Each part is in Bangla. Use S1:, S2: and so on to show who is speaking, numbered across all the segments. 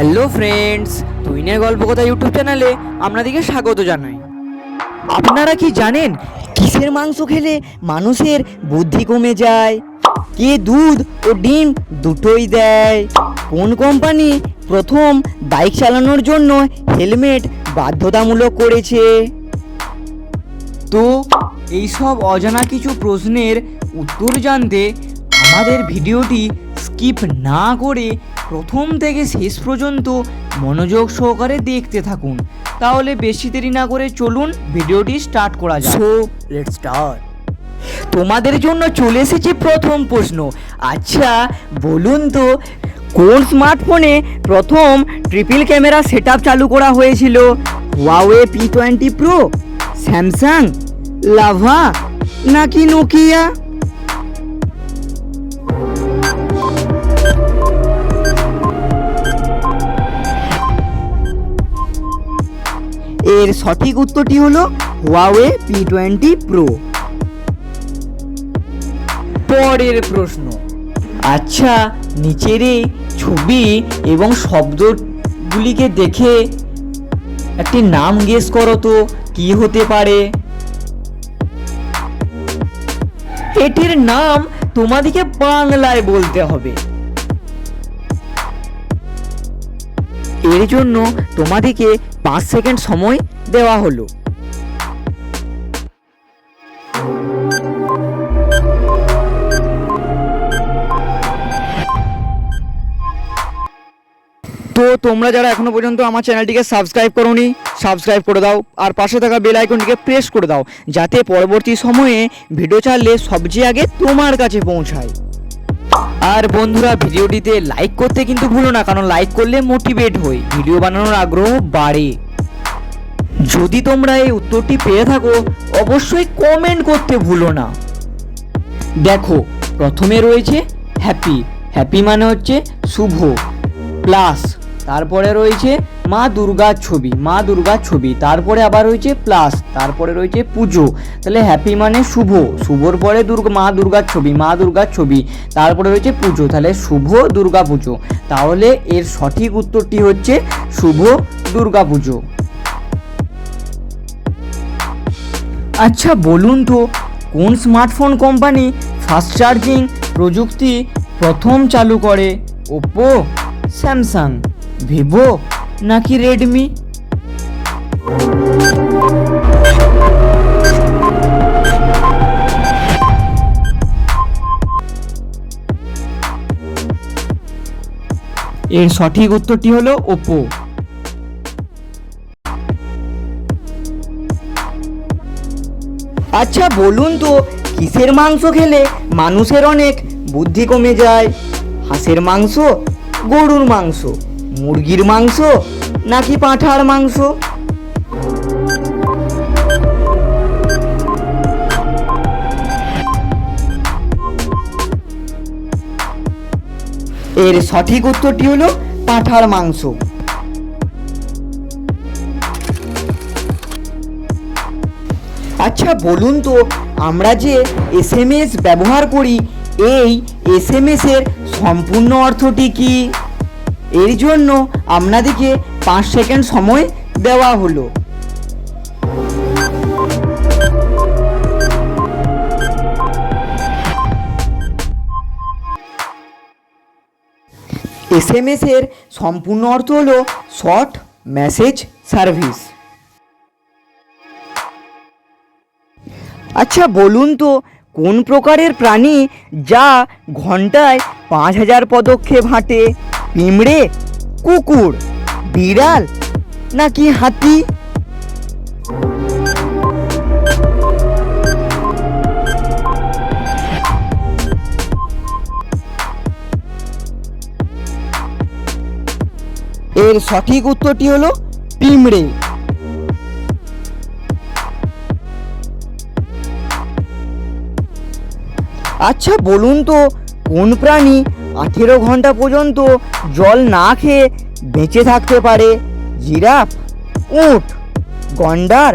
S1: হ্যালো ফ্রেন্ডস, তুইনের গল্প কথা ইউটিউব চ্যানেলে আপনাদেরকে স্বাগত জানাই। আপনারা কি জানেন কিসের মাংস খেলে মানুষের বুদ্ধি কমে যায়? কে দুধ ও ডিম দুটোই দেয়? কোন কোম্পানি প্রথম বাইক চালানোর জন্য হেলমেট বাধ্যতামূলক করেছে? তো এইসব অজানা কিছু প্রশ্নের উত্তর জানতে আমাদের ভিডিওটি স্কিপ না করে প্রথম থেকে শেষ পর্যন্ত মনোযোগ সহকারে দেখতে থাকুন। তাহলে বেশি দেরি না করে চলুন ভিডিওটি স্টার্ট করা যাক। So let's start. তোমাদের জন্য চলে এসেছে প্রথম প্রশ্ন। আচ্ছা বলুন তো, কোন স্মার্টফোনে প্রথম ট্রিপল ক্যামেরা সেটআপ চালু করা হয়েছিল? Huawei P20 pro, Samsung, lava নাকি নোকিয়া? এর সঠিক উত্তরটি হলো হুয়াওয়ে P20 প্রো। পরের প্রশ্ন। আচ্ছা নিচের এই ছবি এবং শব্দগুলিকে দেখে একটি নাম গেস করো তো, কি হতে পারে? এটির নাম তোমাদেরকে বাংলায় বলতে হবে। এর জন্য তোমাদেরকে 5 সেকেন্ড সময় দেওয়া হলো। তো তোমরা যারা এখনো পর্যন্ত আমার চ্যানেলটিকে সাবস্ক্রাইব করোনি, সাবস্ক্রাইব করে দাও আর পাশে থাকা বেল আইকনটিকে প্রেস করে দাও, যাতে পরবর্তী সময়ে ভিডিও ছাড়লে সবচেয়ে আগে তোমার কাছে পৌঁছায়। আর বন্ধুরা ভিডিওটিতে লাইক করতে কিন্তু ভুলো না, কারণ লাইক করলে মোটিভেট হই, ভিডিও বানানোর আগ্রহ বাড়ে। যদি তোমরা এই উত্তরটি পেয়ে থাকো অবশ্যই কমেন্ট করতে ভুলো না। দেখো প্রথমে রয়েছে হ্যাপি, হ্যাপি মানে হচ্ছে শুভ, প্লাস তারপরে রয়েছে মা দুর্গার ছবি, মা দুর্গার ছবি, তারপরে আবার রয়েছে প্লাস, তারপরে রয়েছে পুজো। তাহলে হ্যাপি মানে শুভ, শুভর পরে মা দুর্গার ছবি, মা দুর্গার ছবি, তারপরে রয়েছে পুজো, তাহলে শুভ দুর্গা পুজো। তাহলে এর সঠিক উত্তরটি হচ্ছে শুভ দুর্গা পুজো। আচ্ছা বলুন তো, কোন স্মার্টফোন কোম্পানি ফাস্ট চার্জিং প্রযুক্তি প্রথম চালু করে? ওপো, স্যামসাং, ভিভো নাকি রেডমি? এর সঠিক উত্তরটি হলো ওপো। আচ্ছা বলুন তো, কিসের মাংস খেলে মানুষের অনেক বুদ্ধি কমে যায়? হাঁসের মাংস, গরুর মাংস, মুরগির মাংস নাকি পাঁঠার মাংস? এর সঠিক উত্তরটি হলো পাঁঠার মাংস। আচ্ছা বলুন তো, আমরা যে SMS ব্যবহার করি, এই SMS এর সম্পূর্ণ অর্থটি কি? এর জন্য আপনাদেরকে 5 সেকেন্ড সময় দেওয়া হলো। SMS এর সম্পূর্ণ অর্থ হলো শর্ট মেসেজ সার্ভিস। আচ্ছা বলুন তো, কোন প্রকারের প্রাণী যা ঘন্টায় 5000 পদক্ষেপ হাঁটে? পিঁমড়ে, কুকুর, বিড়াল নাকি হাতি? এর সঠিক উত্তরটি হলো পিঁমড়ে। আচ্ছা বলুন তো, কোন প্রাণী 18 ঘন্টা পর্যন্ত জল না খেয়ে বেঁচে থাকতে পারে? জিরাফ, উট, গন্ডার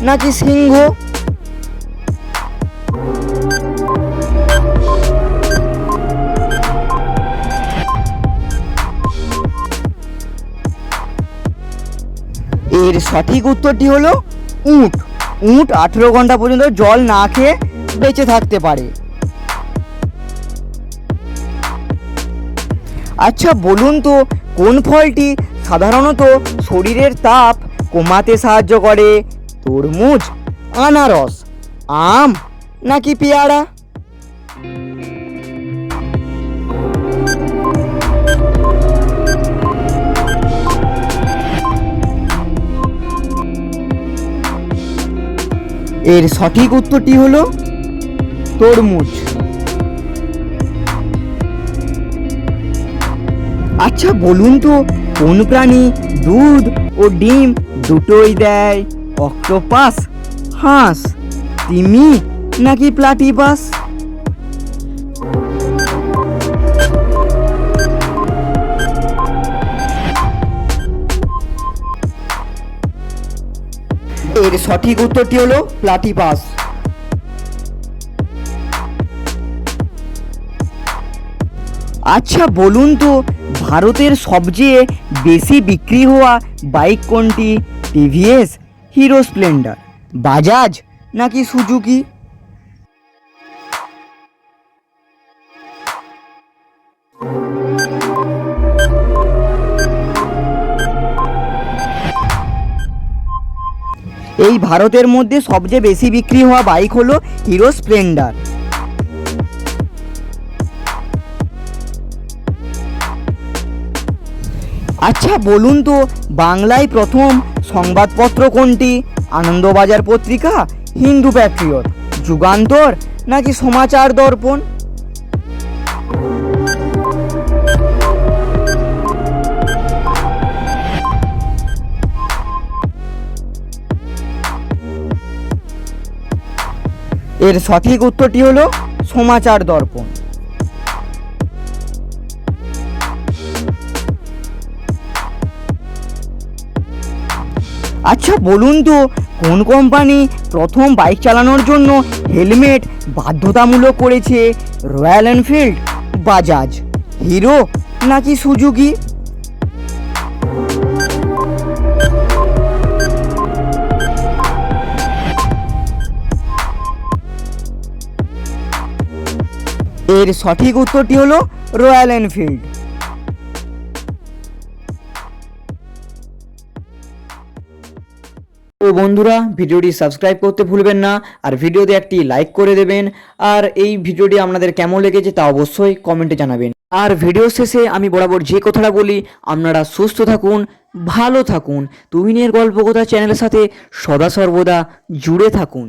S1: নাকি সিংহ? এর সঠিক উত্তরটি হলো উট। উট 18 ঘন্টা পর্যন্ত জল না খেয়ে বেঁচে থাকতে পারে। আচ্ছা বলুন তো, কোন ফলটি সাধারণত শরীরের তাপ কমাতে সাহায্য করে? তরমুজ, আনারস, আম নাকি পেয়ারা? এর সঠিক উত্তরটি হলো তরমুজ। আচ্ছা বলুন তো, কোন প্রাণী দুধ ও ডিম দুটোই দেয়? অক্টোপাস, হাঁস, তিমি নাকি প্লাটিপাস? এর সঠিক উত্তরটি হলো প্লাটিপাস। আচ্ছা বলুন তো, ভারতের সবচেয়ে বেশি বিক্রি হওয়া বাইক কোনটি? টিভিএস, হিরো স্প্লেন্ডার, বাজাজ নাকি সুজুকি? এই ভারতের মধ্যে সবচেয়ে বেশি বিক্রি হওয়া বাইক হলো হিরো স্প্লেন্ডার। আচ্ছা বলুন তো, বাংলায় প্রথম সংবাদপত্র কোনটি? আনন্দবাজার পত্রিকা, হিন্দু প্যাট্রিয়ট, যুগান্তর নাকি সমাচার দর্পণ? এর সঠিক উত্তরটি হলো সমাচার দর্পণ। আচ্ছা বলুন তো, কোন কোম্পানি প্রথম বাইক চালানোর জন্য হেলমেট বাধ্যতামূলক করেছে? রয়্যাল এনফিল্ড, বাজাজ, হিরো নাকি সুজুকি? এর সঠিক উত্তরটি হলো রয়্যাল এনফিল্ড। তো বন্ধুরা, ভিডিওটি সাবস্ক্রাইব করতে ভুলবেন না, আর ভিডিওতে একটি লাইক করে দেবেন। আর এই ভিডিওটি আপনাদের কেমন লেগেছে তা অবশ্যই কমেন্টে জানাবেন। আর ভিডিও শেষে আমি বরাবর যে কথাটা বলি, আপনারা সুস্থ থাকুন, ভালো থাকুন, তুহিনের গল্পকথা চ্যানেলের সাথে সদা সর্বদা জুড়ে থাকুন।